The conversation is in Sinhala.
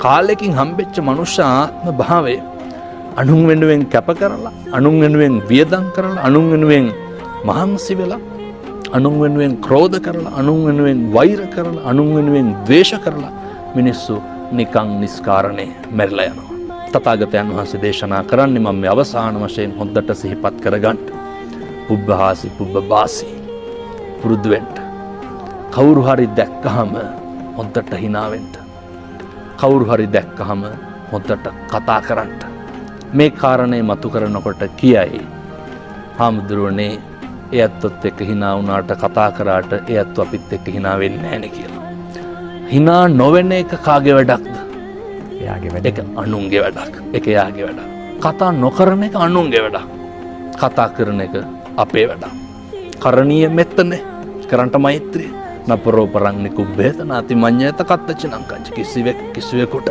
කාලෙකින් හම්බෙච්ච මනුෂ්‍ය ආත්ම භාවය අනුන් වෙනුවෙන් කැප කරලා, අනුන් වෙනුවෙන් වියදම් කරලා, අනුන් වෙනුවෙන් මහන්සි වෙලා, අනුන් වෙනුවෙන් ක්‍රෝධ කරලා, අනුන් වෙනුවෙන් වෛර කරලා, අනුන් වෙනුවෙන් ද්වේෂ කරලා මිනිස්සු නිකං නිස්කාරණේ මැරිලා යනවා. තථාගතයන් වහන්සේ දේශනා කරන්නේ මම මේ අවසාන වශයෙන් හොඳට සිහිපත් කරගන්න. පුබ්බහාසි පුබ්බබාසි පුරුදු වෙන්න. කවුරු හරි දැක්කහම හොඳට hina වෙන්න. කවුරු හරි දැක්කහම හොඳට කතා කරන්න. මේ කාරණේ මතු කරනකොට කියයි හාමුදුරුවනේ එයත්වත් එක්ක hina වුණාට කතා කරාට එයත් අපිත් එක්ක hina වෙන්නේ නැහැ නේ කියලා. hina නොවෙන එක කාගේ වැඩක්ද? එයාගේ වැඩ. ඒක අනුන්ගේ වැඩක්. ඒක එයාගේ වැඩක්. කතා නොකරන එක අනුන්ගේ වැඩක්. කතා කරන එක අපේ වැඩක්. කරණීය මෙත්තනේ. කරන්ට මෛත්‍රිය. නපරෝ පරං නිකුබ්බේත නාති මඤ්ඤේත කත්තච නං කංච කිසිවෙකුට